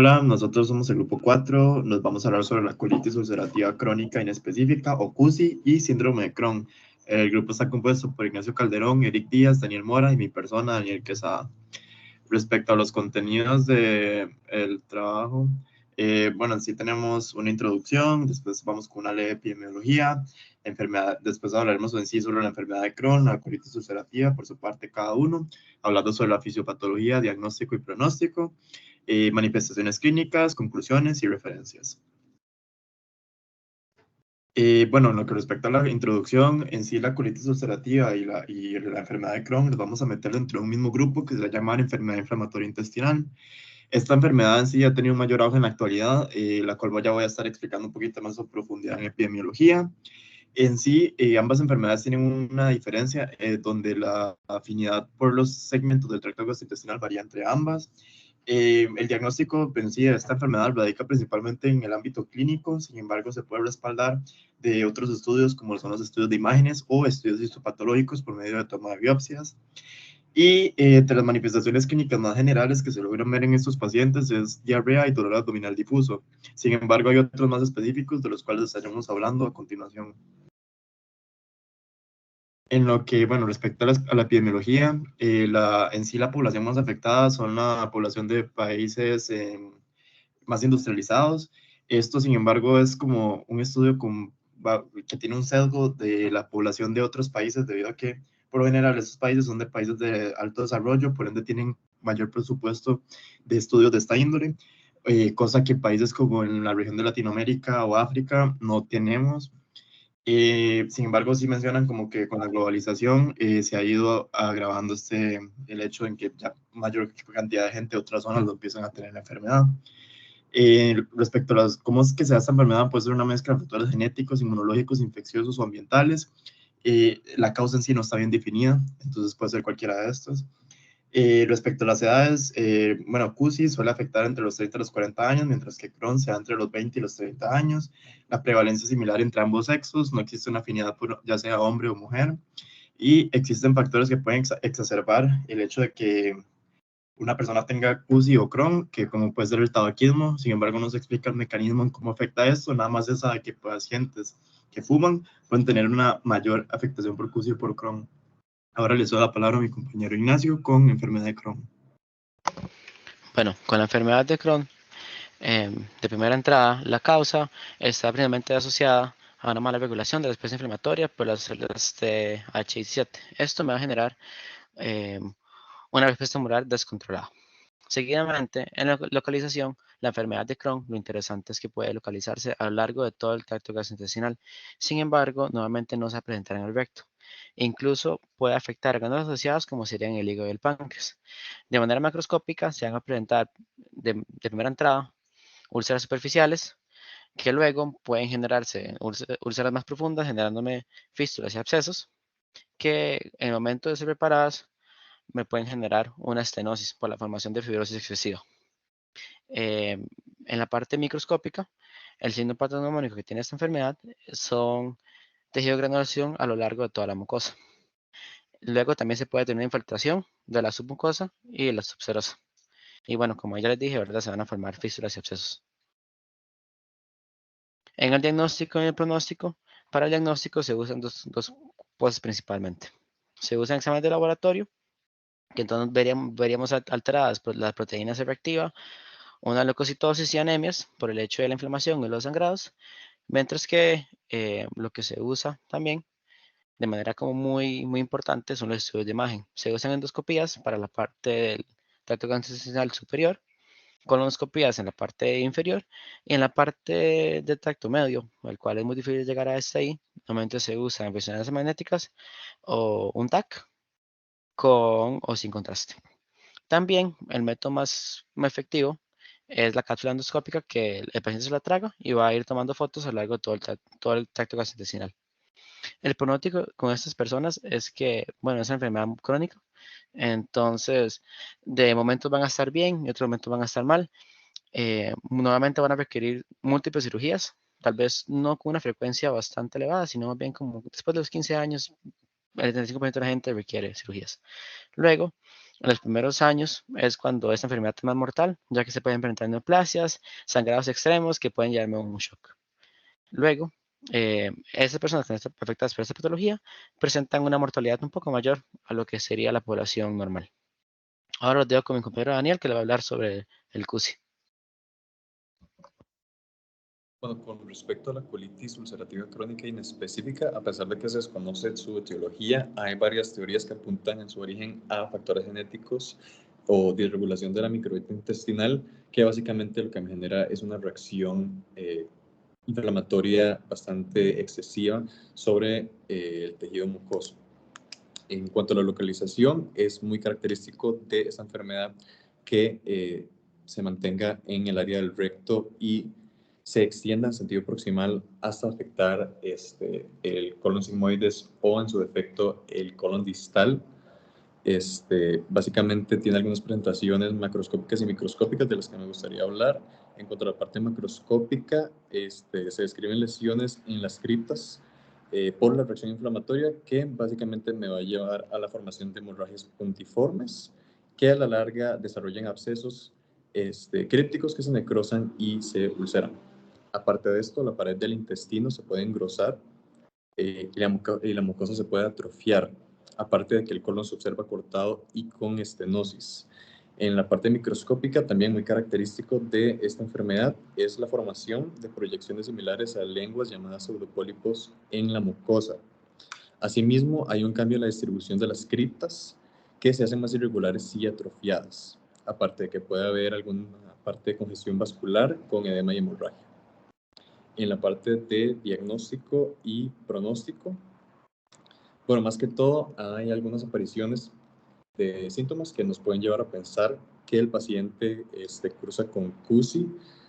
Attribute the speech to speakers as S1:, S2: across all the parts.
S1: Hola, nosotros somos el grupo 4. Nos vamos a hablar sobre la colitis ulcerativa crónica inespecífica o CUSI y síndrome de Crohn. El grupo está compuesto por Ignacio Calderón, Eric Díaz, Daniel Mora y mi persona, Daniel Quesada. Respecto a los contenidos del trabajo, bueno, sí tenemos una introducción, después vamos con una ley de epidemiología, después hablaremos en sí sobre la enfermedad de Crohn, la colitis ulcerativa, por su parte cada uno, hablando sobre la fisiopatología, diagnóstico y pronóstico, manifestaciones clínicas, conclusiones y referencias. Bueno, en lo que respecta a la introducción, en sí la colitis ulcerativa y la enfermedad de Crohn, nos vamos a meter dentro de un mismo grupo que se va a llamar enfermedad inflamatoria intestinal. Esta enfermedad en sí ha tenido un mayor auge en la actualidad, la cual ya voy a estar explicando un poquito más a profundidad en epidemiología. En sí, ambas enfermedades tienen una diferencia donde la afinidad por los segmentos del tracto gastrointestinal varía entre ambas. El diagnóstico en sí de esta enfermedad radica principalmente en el ámbito clínico, sin embargo, se puede respaldar de otros estudios como son los estudios de imágenes o estudios histopatológicos por medio de toma de biopsias. Y entre las manifestaciones clínicas más generales que se logran ver en estos pacientes es diarrea y dolor abdominal difuso. Sin embargo, hay otros más específicos de los cuales estaremos hablando a continuación. En lo que, bueno, respecto a la epidemiología, en sí la población más afectada son la población de países más industrializados. Esto, sin embargo, es como un estudio que tiene un sesgo de la población de otros países, debido a que, por lo general, esos países son de países de alto desarrollo, por ende tienen mayor presupuesto de estudios de esta índole, cosa que países como en la región de Latinoamérica o África no tenemos. Sin embargo, sí mencionan como que con la globalización se ha ido agravando el hecho en que ya mayor cantidad de gente de otras zonas lo empiezan a tener la enfermedad. Respecto a cómo es que se da esta enfermedad, puede ser una mezcla de factores genéticos, inmunológicos, infecciosos o ambientales. La causa en sí no está bien definida, entonces puede ser cualquiera de estos. Respecto a las edades, bueno, CUSI suele afectar entre los 30 y los 40 años, mientras que Crohn se da entre los 20 y los 30 años. La prevalencia es similar entre ambos sexos, no existe una afinidad por ya sea hombre o mujer. Y existen factores que pueden exacerbar el hecho de que una persona tenga CUSI o Crohn, que como puede ser el tabaquismo. Sin embargo, no se explica el mecanismo en cómo afecta esto, nada más es a que pacientes que fuman pueden tener una mayor afectación por CUSI o por Crohn. Ahora les doy la palabra a mi compañero Ignacio con enfermedad de Crohn.
S2: Bueno, con la enfermedad de Crohn, de primera entrada, la causa está principalmente asociada a una mala regulación de la respuesta inflamatoria por las células de H17. Esto me va a generar una respuesta humoral descontrolada. Seguidamente, en la localización, la enfermedad de Crohn, lo interesante es que puede localizarse a lo largo de todo el tracto gastrointestinal. Sin embargo, nuevamente no se va a presentar en el recto. Incluso puede afectar órganos asociados como serían el hígado y el páncreas. De manera macroscópica, se van a presentar de primera entrada úlceras superficiales, que luego pueden generarse úlceras más profundas, generándome fístulas y abscesos, que en el momento de ser preparadas me pueden generar una estenosis por la formación de fibrosis excesiva. Eh, en la parte microscópica, el signo patognomónico que tiene esta enfermedad son tejido de granulación a lo largo de toda la mucosa. Luego también se puede tener una infiltración de la submucosa y de la subserosa. Y bueno, como ya les dije, ¿verdad? Se van a formar fístulas y abscesos. En el diagnóstico y el pronóstico, para el diagnóstico se usan dos cosas principalmente. Se usan exámenes de laboratorio, que entonces veríamos alteradas por la proteína C reactiva, una leucocitosis y anemias por el hecho de la inflamación y los sangrados, mientras que lo que se usa también de manera como muy importante son los estudios de imagen. Se usan endoscopías para la parte del tracto gastrointestinal superior, colonoscopías en la parte inferior y en la parte del tracto medio, el cual es muy difícil llegar a este ahí. Normalmente se usan resonancias magnéticas o un TAC con o sin contraste. También el método más efectivo es la cápsula endoscópica, que el paciente se la traga y va a ir tomando fotos a lo largo de todo el tracto gastrointestinal. El pronóstico con estas personas es que, bueno, es una enfermedad crónica, entonces de momentos van a estar bien y otros momentos van a estar mal. Nuevamente van a requerir múltiples cirugías, tal vez no con una frecuencia bastante elevada, sino más bien como después de los 15 años, el 75% de la gente requiere cirugías. Luego, En los primeros años es cuando esta enfermedad es más mortal, ya que se pueden presentar neoplasias, sangrados extremos que pueden llevarme a un shock. Luego, esas personas que están afectadas por esta patología presentan una mortalidad un poco mayor a lo que sería la población normal. Ahora los dejo con mi compañero Daniel, que le va a hablar sobre el CUSI.
S3: Bueno, con respecto a la colitis ulcerativa crónica inespecífica, a pesar de que se desconoce su etiología, hay varias teorías que apuntan en su origen a factores genéticos o disregulación de la microbiota intestinal, que básicamente lo que me genera es una reacción inflamatoria bastante excesiva sobre el tejido mucoso. En cuanto a la localización, es muy característico de esta enfermedad que se mantenga en el área del recto y se extienda en sentido proximal hasta afectar el colon sigmoides o en su defecto el colon distal. Básicamente tiene algunas presentaciones macroscópicas y microscópicas de las que me gustaría hablar. En cuanto a la parte macroscópica, se describen lesiones en las criptas por la reacción inflamatoria que básicamente me va a llevar a la formación de hemorragias puntiformes que a la larga desarrollan abscesos crípticos que se necrosan y se ulceran. Aparte de esto, la pared del intestino se puede engrosar y la mucosa se puede atrofiar, aparte de que el colon se observa cortado y con estenosis. En la parte microscópica, también muy característico de esta enfermedad, es la formación de proyecciones similares a lenguas llamadas pseudopólipos en la mucosa. Asimismo, hay un cambio en la distribución de las criptas que se hacen más irregulares y atrofiadas, aparte de que puede haber alguna parte de congestión vascular con edema y hemorragia. En la parte de diagnóstico y pronóstico, bueno, más que todo hay algunas apariciones de síntomas que nos pueden llevar a pensar que el paciente cursa con CUSI,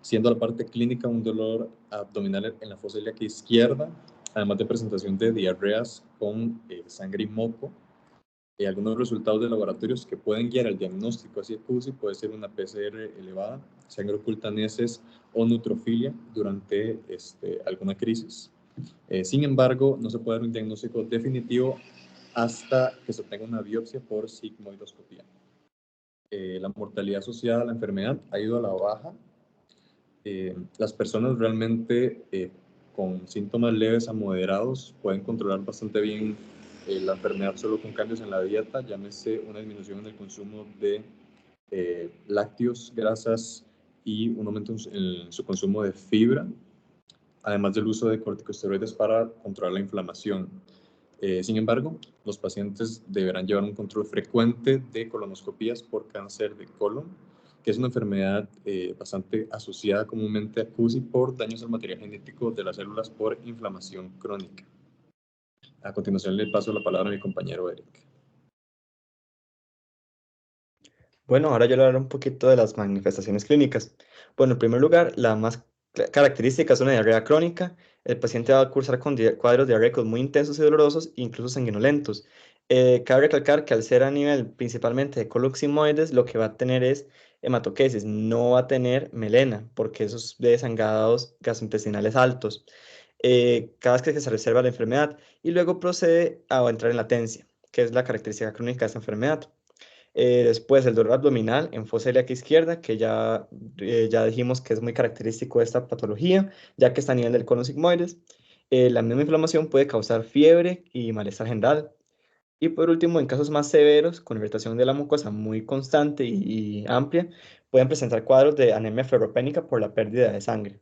S3: siendo la parte clínica un dolor abdominal en la fosa ilíaca izquierda, además de presentación de diarreas con sangre y moco. Algunos resultados de laboratorios que pueden guiar al diagnóstico hacia CUSI puede ser una PCR elevada, sangre oculta en heces o neutrofilia durante alguna crisis. Sin embargo, no se puede dar un diagnóstico definitivo hasta que se obtenga una biopsia por sigmoidoscopía. La mortalidad asociada a la enfermedad ha ido a la baja. Las personas realmente con síntomas leves a moderados pueden controlar bastante bien la enfermedad solo con cambios en la dieta, llámese una disminución en el consumo de lácteos, grasas y un aumento en su consumo de fibra, además del uso de corticosteroides para controlar la inflamación. Sin embargo, los pacientes deberán llevar un control frecuente de colonoscopías por cáncer de colon, que es una enfermedad bastante asociada comúnmente a CUSI por daños al material genético de las células por inflamación crónica. A continuación le paso la palabra a mi compañero Eric.
S4: Bueno, ahora yo le hablaré un poquito de las manifestaciones clínicas. Bueno, en primer lugar, la más característica es una diarrea crónica. El paciente va a cursar con cuadros diarreicos muy intensos y dolorosos, incluso sanguinolentos. Cabe recalcar que al ser a nivel principalmente de colon sigmoides, lo que va a tener es hematoquesis, no va a tener melena, porque esos de sangrados gastrointestinales altos. Cada vez que se reserva la enfermedad y luego procede a entrar en latencia, que es la característica crónica de esta enfermedad. Después el dolor abdominal en fosa ilíaca izquierda, que ya dijimos que es muy característico de esta patología, ya que está a nivel del colon sigmoides. La misma inflamación puede causar fiebre y malestar general. Y por último, en casos más severos, con irritación de la mucosa muy constante y amplia, pueden presentar cuadros de anemia ferropénica por la pérdida de sangre.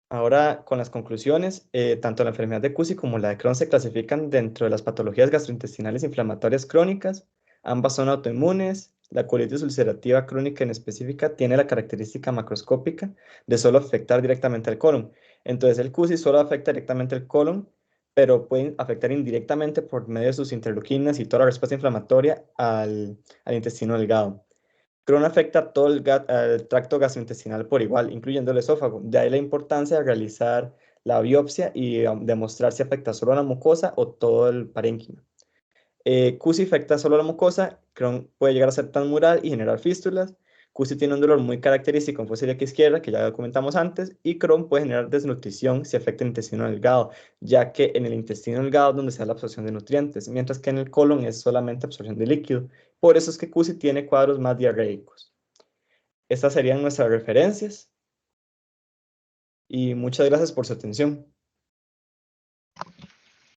S4: Ahora, con las conclusiones, tanto la enfermedad de CUSI como la de Crohn se clasifican dentro de las patologías gastrointestinales inflamatorias crónicas. Ambas son autoinmunes. La colitis ulcerativa crónica en específica tiene la característica macroscópica de solo afectar directamente al colon. Entonces, el CUSI solo afecta directamente el colon, pero pueden afectar indirectamente por medio de sus interleuquinas y toda la respuesta inflamatoria al intestino delgado. Crohn afecta todo el tracto gastrointestinal por igual, incluyendo el esófago. De ahí la importancia de realizar la biopsia y demostrar si afecta solo a la mucosa o todo el parénquima. CUSI afecta solo a la mucosa, Crohn puede llegar a ser transmural y generar fístulas. CUSI tiene un dolor muy característico en fosa ilíaca izquierda, que ya comentamos antes, y Crohn puede generar desnutrición si afecta el intestino delgado, ya que en el intestino delgado es donde se da la absorción de nutrientes, mientras que en el colon es solamente absorción de líquido. Por eso es que CUSI tiene cuadros más diarreicos. Estas serían nuestras referencias, y muchas gracias por su atención.